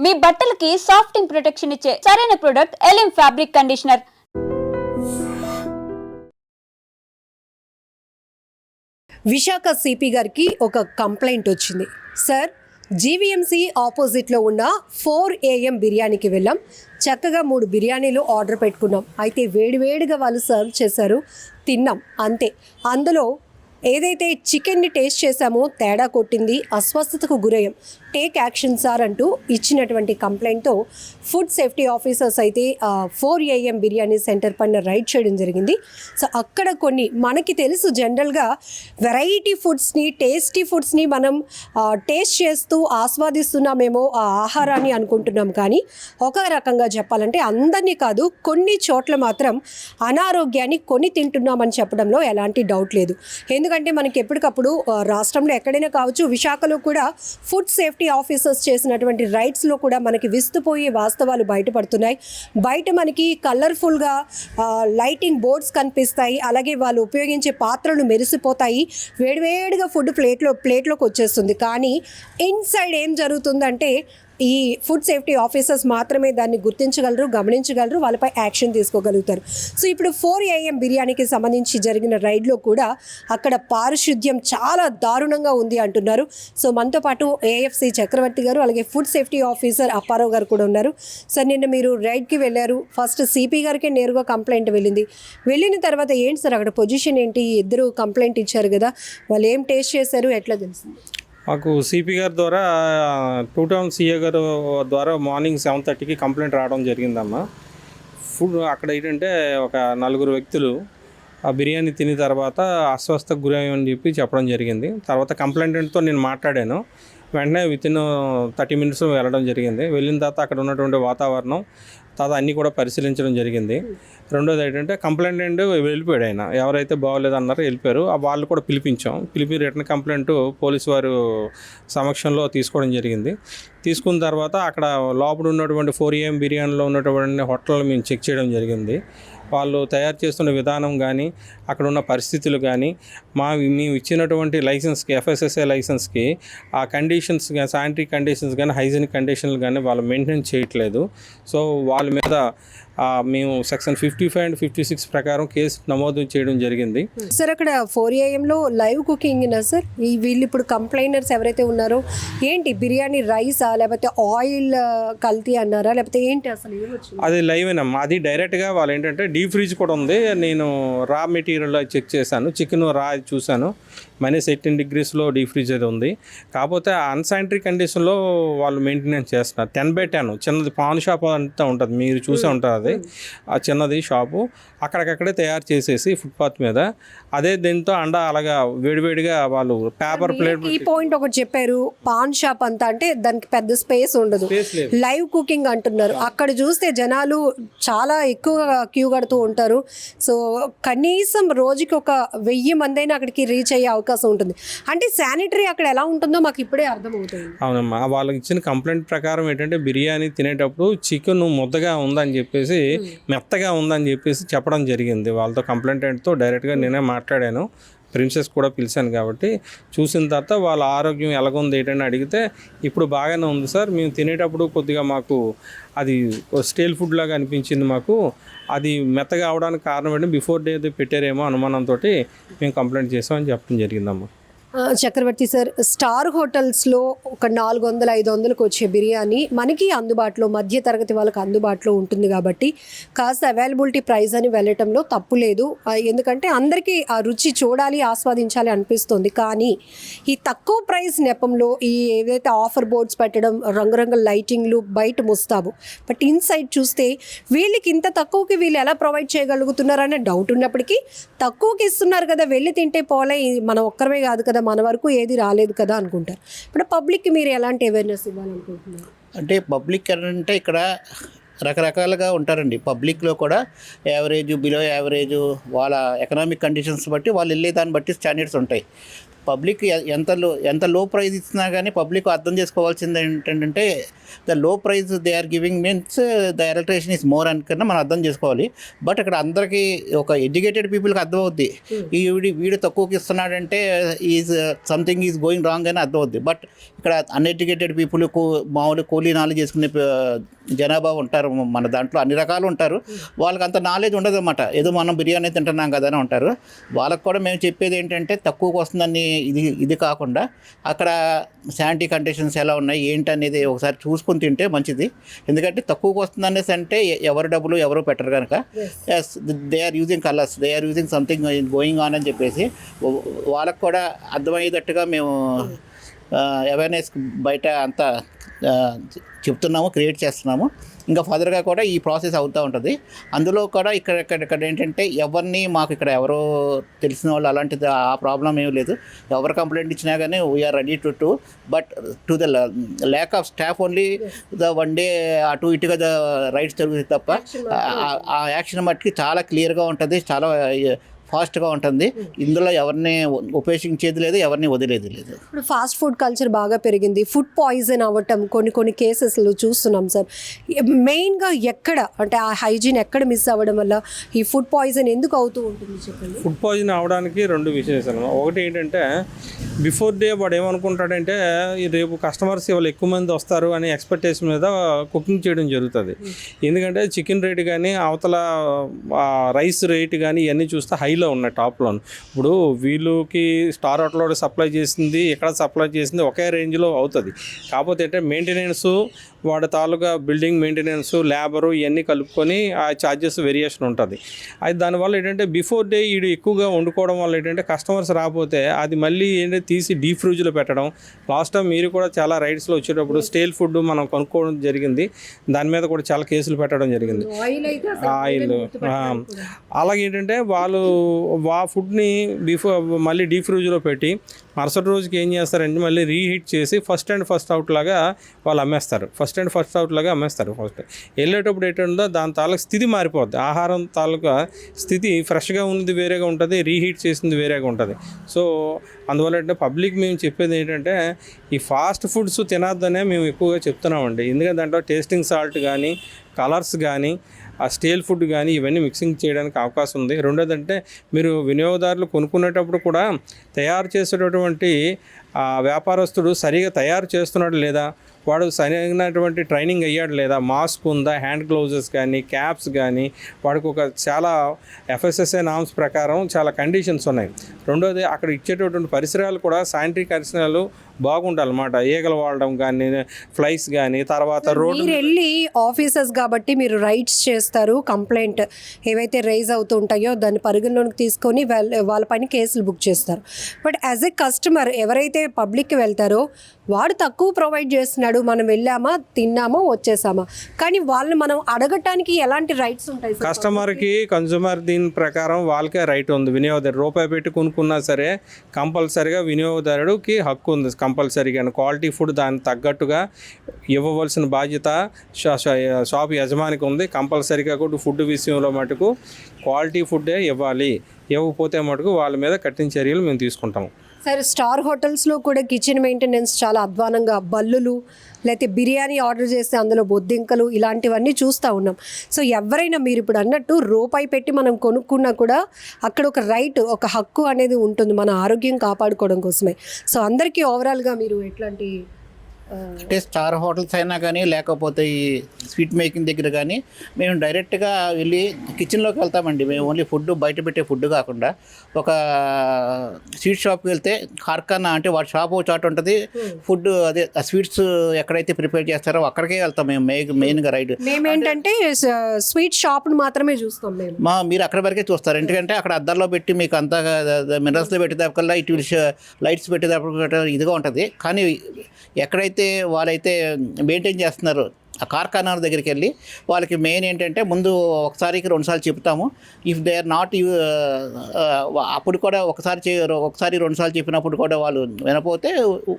మీ బట్టలకి సాఫ్టింగ్ ప్రొటెక్షన్ ఇచ్చే సరైన ప్రొడక్ట్ ఎలిమ్ ఫ్యాబ్రిక్ కండిషనర్. విశాఖ సిపి గారికి ఒక కంప్లైంట్ వచ్చింది. సార్, జీవీఎంసీ ఆపోజిట్లో ఉన్న 4 AM బిర్యానీకి వెళ్ళాం. చక్కగా 3 బిర్యానీలు ఆర్డర్ పెట్టుకున్నాం. అయితే వేడివేడిగా వాళ్ళు సర్వ్ చేశారు, తిన్నాం, అంతే. అందులో ఏదైతే చికెన్ని టేస్ట్ చేశామో తేడా కొట్టింది, అస్వస్థతకు గురయ్యాం, టేక్ యాక్షన్ సార్ అంటూ ఇచ్చినటువంటి కంప్లైంట్తో ఫుడ్ సేఫ్టీ ఆఫీసర్స్ అయితే 4 AM బిర్యానీ సెంటర్ పైన రైడ్ చేయడం జరిగింది. సో అక్కడ కొన్ని మనకి తెలుసు, జనరల్గా వెరైటీ ఫుడ్స్ని, టేస్టీ ఫుడ్స్ని మనం టేస్ట్ చేస్తూ ఆస్వాదిస్తున్నామేమో ఆ ఆహారాన్ని అనుకుంటున్నాం. కానీ ఒక రకంగా చెప్పాలంటే అందరినీ కాదు, కొన్ని చోట్ల మాత్రం అనారోగ్యాన్ని కొని తింటున్నామని చెప్పడంలో ఎలాంటి డౌట్ లేదు. ఎందుకంటే మనకి ఎప్పటికప్పుడు రాష్ట్రంలో ఎక్కడైనా కావచ్చు, విశాఖలో కూడా ఫుడ్ సేఫ్టీ ఆఫీసర్స్ చేసినటువంటి రైడ్స్లో కూడా మనకి విస్తుపోయే వాస్తవాలు బయటపడుతున్నాయి. బయట మనకి కలర్ఫుల్గా లైటింగ్ బోర్డ్స్ కనిపిస్తాయి, అలాగే వాళ్ళు ఉపయోగించే పాత్రలు మెరిసిపోతాయి, వేడివేడిగా ఫుడ్ ప్లేట్లోకి వచ్చేస్తుంది. కానీ ఇన్సైడ్ ఏం జరుగుతుందంటే ఈ ఫుడ్ సేఫ్టీ ఆఫీసర్స్ మాత్రమే దాన్ని గుర్తించగలరు, గమనించగలరు, వాళ్ళపై యాక్షన్ తీసుకోగలుగుతారు. సో ఇప్పుడు 4 AM బిర్యానీకి సంబంధించి జరిగిన రైడ్లో కూడా అక్కడ పారిశుద్ధ్యం చాలా దారుణంగా ఉంది అంటున్నారు. సో మనతో పాటు ఏఎఫ్సి చక్రవర్తి గారు, అలాగే ఫుడ్ సేఫ్టీ ఆఫీసర్ అప్పారావు గారు కూడా ఉన్నారు. సార్, నిన్న మీరు రైడ్కి వెళ్ళారు. ఫస్ట్ సిపి గారికే నేరుగా కంప్లైంట్ వెళ్ళిన తర్వాత ఏంటి సార్ అక్కడ పొజిషన్ ఏంటి? ఇద్దరు కంప్లైంట్ ఇచ్చారు కదా, వాళ్ళు ఏం టేస్ట్ చేశారు, ఎట్లా తెలిసింది? మాకు సిపి గారి ద్వారా 2 టౌన్ సిఏ గారు ద్వారా మార్నింగ్ 7:30కి కంప్లైంట్ రావడం జరిగిందమ్మా. ఫుడ్ అక్కడ ఏంటంటే ఒక 4 వ్యక్తులు ఆ బిర్యానీ తిన్న తర్వాత అస్వస్థకు గురయ్యని చెప్పడం జరిగింది. తర్వాత కంప్లైంట్తో నేను మాట్లాడాను. వెంటనే వితిన్ 30 మినిట్స్ వెళ్ళడం జరిగింది. వెళ్ళిన తర్వాత అక్కడ ఉన్నటువంటి వాతావరణం తర్వాత అన్నీ కూడా పరిశీలించడం జరిగింది. రెండోది ఏంటంటే కంప్లైంట్ వెళ్ళిపోయాడు ఆయన, ఎవరైతే బాగోలేదు అన్నారో వెళ్ళిపోయారు. వాళ్ళు కూడా పిలిపి రిటర్న్ కంప్లైంట్ పోలీసు వారు సమక్షంలో తీసుకోవడం జరిగింది. తీసుకున్న తర్వాత అక్కడ లోపల ఉన్నటువంటి 4 AM బిర్యానీలో ఉన్నటువంటి హోటల్ మేము చెక్ చేయడం జరిగింది. వాళ్ళు తయారు చేస్తున్న విధానం కానీ, అక్కడ ఉన్న పరిస్థితులు కానీ, మేము ఇచ్చినటువంటి లైసెన్స్కి, FSSAI లైసెన్స్కి ఆ కండిషన్స్ కానీ, శానిటరీ కండిషన్స్ కానీ, హైజీనిక్ కండిషన్లు కానీ వాళ్ళు మెయింటైన్ చేయట్లేదు. సో వాళ్ళ మీద మేము సెక్షన్ 55 and 56 ప్రకారం కేసు నమోదు చేయడం జరిగింది. సార్, అక్కడ 4 AMలో లైవ్ కుకింగ్నా సార్? వీళ్ళు ఇప్పుడు కంప్లైనర్స్ ఎవరైతే ఉన్నారో ఏంటి, బిర్యానీ రైసా లేకపోతే ఆయిల్ కల్తీ అన్నారా, లేకపోతే ఏంటి అసలు ఏమొచ్చింది? అది లైవేనమ్మా. అది డైరెక్ట్గా వాళ్ళు ఏంటంటే డీప్ ఫ్రిడ్జ్ కూడా ఉంది. నేను రా మెటీరియల్ చెక్ చేశాను, చికెన్ రా చూశాను, -18 degreesలో డీప్ ఫ్రిడ్జ్ అది ఉంది. కాకపోతే అన్సానిటరీ కండిషన్లో వాళ్ళు మెయింటెనెన్స్ చేస్తున్నారు. 10/10 చిన్నది పాన్ షాప్ అంతా ఉంటుంది, మీరు చూసే ఉంటారు. అది ఆ చిన్నది షాపు అక్కడికక్కడే తయారు చేసేసి ఫుట్పాత్ మీద అదే దీంతో అలాగా వేడివేడిగా వాళ్ళు పేపర్ ప్లేట్. ఈ పాయింట్ ఒకటి చెప్పారు, పాన్ షాప్ అంతా అంటే దానికి పెద్ద స్పేస్ ఉండదు, లైవ్ కుకింగ్ అంటున్నారు. అక్కడ చూస్తే జనాలు చాలా ఎక్కువగా క్యూ కడుతూ ఉంటారు. సో కనీసం రోజుకి ఒక 1000 మంది అయినా అక్కడికి రీచ్ అయ్యే అవకాశం ఉంటుంది. అంటే శానిటరీ అక్కడ ఎలా ఉంటుందో మాకు ఇప్పుడే అర్థమవుతుంది. అవునమ్మా, వాళ్ళకి ఇచ్చిన కంప్లైంట్ ప్రకారం ఏంటంటే బిర్యానీ తినేటప్పుడు చికెన్ ముద్దగా ఉందని చెప్పేసి, మెత్తగా ఉందని చెప్పేసి చెప్పడం జరిగింది. వాళ్ళతో కంప్లైంట్తో డైరెక్ట్గా నేనే మాట్లాడాను, ప్రిన్సెస్ కూడా పిలిచాను. కాబట్టి చూసిన తర్వాత వాళ్ళ ఆరోగ్యం ఎలాగుంది ఏంటని అడిగితే ఇప్పుడు బాగానే ఉంది సార్, మేము తినేటప్పుడు కొద్దిగా మాకు అది స్టేల్ ఫుడ్ లాగా అనిపించింది, మాకు అది మెత్తగా అవడానికి కారణం ఏంటంటే బిఫోర్ డే పెట్టారేమో అనుమానంతో మేము కంప్లైంట్ చేసామని చెప్పడం జరిగిందమ్మా. చక్రవర్తి సార్, స్టార్ హోటల్స్లో ఒక 400-500కు వచ్చే బిర్యానీ మనకి అందుబాటులో, మధ్య తరగతి వాళ్ళకి అందుబాటులో ఉంటుంది కాబట్టి కాస్త అవైలబిలిటీ ప్రైస్ అని వెళ్ళటంలో తప్పు లేదు. ఎందుకంటే అందరికీ ఆ రుచి చూడాలి, ఆస్వాదించాలి అనిపిస్తుంది. కానీ ఈ తక్కువ ప్రైస్ నెపంలో ఈ ఏదైతే ఆఫర్ బోర్డ్స్ పెట్టడం, రంగురంగుల లైటింగ్లు, బయట ముస్తాబు, బట్ ఇన్సైడ్ చూస్తే వీళ్ళకి ఇంత తక్కువకి వీళ్ళు ఎలా ప్రొవైడ్ చేయగలుగుతున్నారనే డౌట్ ఉన్నప్పటికీ తక్కువకి ఇస్తున్నారు కదా, వెళ్ళి తింటే పోలే, మనం ఒక్కరమే కాదు కదా, మన వరకు ఏది రాలేదు కదా అనుకుంటారు. ఇప్పుడు పబ్లిక్కి మీరు ఎలాంటి అవేర్నెస్ ఇవ్వాలనుకుంటున్నారు? అంటే పబ్లిక్ అంటే ఇక్కడ రకరకాలుగా ఉంటారండి. పబ్లిక్లో కూడా యావరేజ్, బిలో యావరేజ్, వాళ్ళ ఎకనామిక్ కండిషన్స్ బట్టి వాళ్ళు వెళ్ళే దాన్ని బట్టి స్టాండర్డ్స్ ఉంటాయి. పబ్లిక్ ఎంత లో ప్రైస్ ఇచ్చినా కానీ పబ్లిక్ అర్థం చేసుకోవాల్సింది ఏంటంటే the low price they are giving means the electrician is more అనుకున్నా మనం అర్థం చేసుకోవాలి. బట్ ఇక్కడ అందరికీ ఒక ఎడ్యుకేటెడ్ పీపుల్కి అర్థమవుద్ది, వీడు తక్కువకి ఇస్తున్నాడంటే సంథింగ్ ఈజ్ గోయింగ్ రాంగ్ అని అర్థమవుద్ది. బట్ ఇక్కడ అన్ఎడ్యుకేటెడ్ పీపుల్, మామూలు కూలీ నాలెడ్జ్ చేసుకునే జనాభా ఉంటారు మన దాంట్లో, అన్ని రకాలు ఉంటారు. వాళ్ళకి అంత నాలెడ్జ్ ఉండదు అన్నమాట. ఏదో మనం బిర్యానీ తింటున్నాం కదా అని ఉంటారు. వాళ్ళకి కూడా మేము చెప్పేది ఏంటంటే తక్కువకు వస్తుందని ఇది కాకుండా అక్కడ శానిటరీ కండిషన్స్ ఎలా ఉన్నాయి ఏంటి అనేది ఒకసారి చూసుకొని తింటే మంచిది. ఎందుకంటే తక్కువకు వస్తుంది అనేసి అంటే ఎవరు డబ్బులు ఎవరు పెట్టరు కనుక they are using colours, they are using something going on అని చెప్పేసి వాళ్ళకు కూడా అర్థమయ్యేటట్టుగా మేము అవేర్నెస్ బయట అంతా చెప్తున్నాము, క్రియేట్ చేస్తున్నాము. ఇంకా ఫర్దర్గా కూడా ఈ ప్రాసెస్ అవుతూ ఉంటుంది. అందులో కూడా ఇక్కడ ఏంటంటే ఎవరిని మాకు ఇక్కడ ఎవరో తెలిసిన వాళ్ళు అలాంటిది ఆ ప్రాబ్లం ఏమీ లేదు. ఎవరు కంప్లైంట్ ఇచ్చినా కానీ we are ready to but to the lack of staff only the one day అటు ఇటుగా ద రైట్స్ జరుగుతుంది తప్ప ఆ యాక్షన్ మట్టుకి చాలా క్లియర్గా ఉంటుంది, చాలా ఫాస్ట్గా ఉంటుంది. ఇందులో ఎవరిని ఉపేక్షించేది లేదు, ఎవరిని వదిలేది లేదు. ఇప్పుడు ఫాస్ట్ ఫుడ్ కల్చర్ బాగా పెరిగింది, ఫుడ్ పాయిజన్ అవ్వటం కొన్ని కేసెస్లో చూస్తున్నాం సార్. మెయిన్గా ఎక్కడ అంటే ఆ హైజీన్ ఎక్కడ మిస్ అవ్వడం వల్ల ఈ ఫుడ్ పాయిజన్ ఎందుకు అవుతూ ఉంటుంది చెప్పండి. ఫుడ్ పాయిజన్ అవడానికి రెండు విశేషాలు. ఒకటి ఏంటంటే బిఫోర్ డే వాడు ఏమనుకుంటాడంటే రేపు కస్టమర్స్ ఇవాళ ఎక్కువ మంది వస్తారు అనే ఎక్స్పెక్టేషన్ మీద కుకింగ్ చేయడం జరుగుతుంది. ఎందుకంటే చికెన్ రేట్ కానీ అవతల రైస్ రేట్ కానీ ఇవన్నీ చూస్తే హైలో ఉన్నాయి, టాప్లో. ఇప్పుడు వీళ్ళకి స్టార్ హోటల్లో సప్లై చేసింది ఇక్కడ సప్లై చేసింది ఒకే రేంజ్లో అవుతుంది. కాకపోతే అంటే మెయింటెనెన్స్, వాడి తాలూకా బిల్డింగ్ మెయింటెనెన్స్, లేబరు ఇవన్నీ కలుపుకొని ఆ ఛార్జెస్ వేరియేషన్ ఉంటుంది. అది దానివల్ల ఏంటంటే బిఫోర్ డే వీడు ఎక్కువగా వండుకోవడం వల్ల ఏంటంటే కస్టమర్స్ రాకపోతే అది మళ్ళీ ఏంటంటే తీసి డీప్ ఫ్రిడ్జ్లో పెట్టడం. లాస్ట్ టైం మీరు కూడా చాలా రైడ్స్లో వచ్చేటప్పుడు స్టేల్ ఫుడ్ మనం కొనుక్కోవడం జరిగింది, దాని మీద కూడా చాలా కేసులు పెట్టడం జరిగింది. ఆయిల్ అలాగే ఏంటంటే వాళ్ళు ఆ ఫుడ్ని మళ్ళీ డీప్ ఫ్రిడ్జ్లో పెట్టి మరుసటి రోజుకి ఏం చేస్తారంటే మళ్ళీ రీహీట్ చేసి ఫస్ట్ అండ్ ఫస్ట్ అవుట్ లాగా వాళ్ళు అమ్మేస్తారు. ఫస్ట్ వెళ్ళేటప్పుడు ఏంటంటే దాని తాలూకు స్థితి మారిపోద్ది. ఆహారం తాలూకా స్థితి ఫ్రెష్గా ఉన్నది వేరేగా ఉంటుంది, రీహీట్ చేసింది వేరేగా ఉంటుంది. సో అందువల్ల అంటే పబ్లిక్ మేము చెప్పేది ఏంటంటే ఈ ఫాస్ట్ ఫుడ్స్ తినద్దనే మేము ఎక్కువగా చెప్తున్నామండి. ఎందుకంటే దాంట్లో టేస్టింగ్ సాల్ట్ కానీ కలర్స్ కానీ ఆ స్టేల్ ఫుడ్ కానీ ఇవన్నీ మిక్సింగ్ చేయడానికి అవకాశం ఉంది. రెండోదంటే మీరు వినియోగదారులు కొనుక్కునేటప్పుడు కూడా తయారు చేసేటటువంటి వ్యాపారస్తుడు సరిగా తయారు చేస్తున్నాడు లేదా, వాడు సరైనటువంటి ట్రైనింగ్ అయ్యాడు లేదా, మాస్క్ ఉందా, హ్యాండ్ గ్లౌజెస్ కానీ క్యాప్స్ కానీ, వాడికి ఒక చాలా FSSAI నామ్స్ ప్రకారం చాలా కండిషన్స్ ఉన్నాయి. రెండోది అక్కడ ఇచ్చేటటువంటి పరిసరాలు కూడా శానిటరీ పరిసరాలు బాగుండాలన్నమాట. ఈగలు వాడడం కానీ, ఫ్లైస్ కానీ, తర్వాత రోడ్డు మీరు వెళ్ళి ఆఫీసర్స్ కాబట్టి మీరు రైట్స్ చేస్తారు, కంప్లైంట్ ఏవైతే రైజ్ అవుతూ ఉంటాయో దాన్ని పరిగణలోకి తీసుకొని వాళ్ళపైన కేసులు బుక్ చేస్తారు. బట్ యాజ్ ఎ కస్టమర్ ఎవరైతే పబ్లిక్కి వెళ్తారో వాడు తక్కువ ప్రొవైడ్ చేస్తున్నాడు, మనం వెళ్ళామా తిన్నామా వచ్చేసామా, కానీ వాళ్ళని మనం అడగటానికి ఎలాంటి రైట్స్ ఉంటాయి? కస్టమర్కి కన్జ్యూమర్ దీని ప్రకారం వాళ్ళకే రైట్ ఉంది. వినియోగదారు రూపాయి పెట్టి కొనుక్కున్నా సరే కంపల్సరీగా వినియోగదారుడికి హక్కు ఉంది కంపల్సరీగా. క్వాలిటీ ఫుడ్ దానికి తగ్గట్టుగా ఇవ్వవలసిన బాధ్యత షాప్ యజమానికి ఉంది. కంపల్సరీగా కూడా ఫుడ్ విషయంలో మటుకు క్వాలిటీ ఫుడ్డే ఇవ్వాలి. ఇవ్వకపోతే మటుకు వాళ్ళ మీద కఠిన చర్యలు మేము తీసుకుంటాము. సరే, స్టార్ హోటల్స్లో కూడా కిచెన్ మెయింటెనెన్స్ చాలా అధ్వానంగా, బల్లులు లేకపోతే బిర్యానీ ఆర్డర్ చేస్తే అందులో బొద్దింకలు ఇలాంటివన్నీ చూస్తూ ఉన్నాం. సో ఎవరైనా మీరు ఇప్పుడు అన్నట్టు రూపాయి పెట్టి మనం కొనుక్కున్నా కూడా అక్కడ ఒక రైట్, ఒక హక్కు అనేది ఉంటుంది మన ఆరోగ్యం కాపాడుకోవడం కోసమే. సో అందరికీ ఓవరాల్గా మీరు ఎట్లాంటి అంటే స్టార్ హోటల్స్ అయినా కానీ లేకపోతే ఈ స్వీట్ మేకింగ్ దగ్గర కానీ మేము డైరెక్ట్గా వెళ్ళి కిచెన్లోకి వెళ్తామండి. మేము ఓన్లీ ఫుడ్ బయట పెట్టే ఫుడ్ కాకుండా ఒక స్వీట్ షాప్కి వెళ్తే కార్ఖానా అంటే వాటి షాప్ ఒక చాట్ ఉంటుంది, ఫుడ్ అదే స్వీట్స్ ఎక్కడైతే ప్రిపేర్ చేస్తారో అక్కడికే వెళ్తాం మేము మెయిన్గా రైడ్. మేమేంటంటే స్వీట్ షాప్ని మాత్రమే చూస్తాం మేము. మీరు అక్కడ వరకే చూస్తారు, ఎందుకంటే అక్కడ అద్దాల్లో పెట్టి మీకు అంతా మినరల్స్లో పెట్టేదానికల్లా ఇటు లైట్స్ పెట్టేటప్పుడు ఇదిగా ఉంటుంది. కానీ ఎక్కడైతే వాళ్ళైతే మెయింటైన్ చేస్తున్నారో ఆ కార్ఖానాల దగ్గరికి వెళ్ళి వాళ్ళకి మెయిన్ ఏంటంటే ముందు ఒకసారికి రెండుసార్లు చెప్తాము. ఇఫ్ దే ఆర్ నాట్ అప్పుడు కూడా ఒకసారి రెండుసార్లు చెప్పినప్పుడు కూడా వాళ్ళు వినపోతే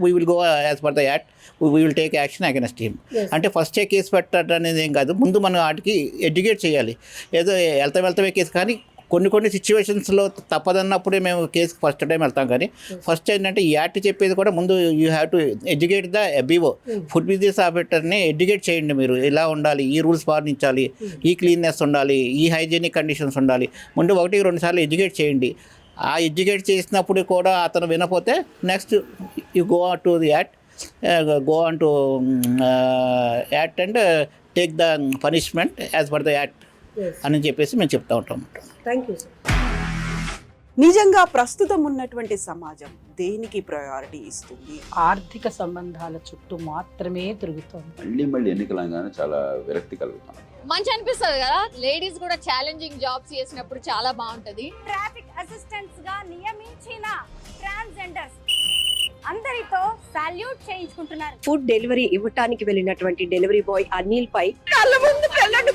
we will go as per the act, we will take action against him. అంటే ఫస్టే కేసు పెట్టడం అనేది ఏం కాదు, ముందు మనం వాటికి ఎడ్యుకేట్ చేయాలి. ఏదో వెళ్తామే కేసు, కానీ కొన్ని సిచ్యువేషన్స్లో తప్పదన్నప్పుడే మేము కేసుకి ఫస్ట్ టైం వెళ్తాం. కానీ ఫస్ట్ ఏంటంటే ఈ యాక్ట్ చెప్పేది కూడా ముందు you have to educate the FBO food business ఆపరేటర్ని ఎడ్యుకేట్ చేయండి. మీరు ఇలా ఉండాలి, ఈ రూల్స్ పాటించాలి, ఈ క్లీన్నెస్ ఉండాలి, ఈ హైజీనిక్ కండిషన్స్ ఉండాలి. ముందు 1-2 సార్లు ఎడ్యుకేట్ చేయండి. ఆ ఎడ్యుకేట్ చేసినప్పుడు కూడా అతను వినపోతే next you go to the act act and take the punishment as per the act అని చెప్పేసి మేము చెప్తా ఉంటాం. Thank you sir. నిజంగా ప్రస్తుతం ఉన్నటువంటి సమాజం దేనికి ప్రయారిటీ ఇస్తుంది? ఆర్థిక సంబంధాల చుట్టూ మాత్రమే తిరుగుతోంది. మళ్ళీ ఎన్నికలంగానే చాలా విరక్తి కలుగుతాం. మంచి అనిపిస్తుంది కదా, లేడీస్ కూడా ఛాలెంజింగ్ జాబ్స్ చేసినప్పుడు చాలా బాగుంటది. ట్రాఫిక్ అసిస్టెంట్స్ గా నియమించిన ట్రాన్స్జెండర్స్ అందరితో సాల్యూట్ చేయించుకుంటున్నారు. ఫుడ్ డెలివరీ ఇవ్వటానికి వెళ్ళినటువంటి డెలివరీ బాయ్ అనిల్ పై కళ్ళ ముందు పెళ్ళండి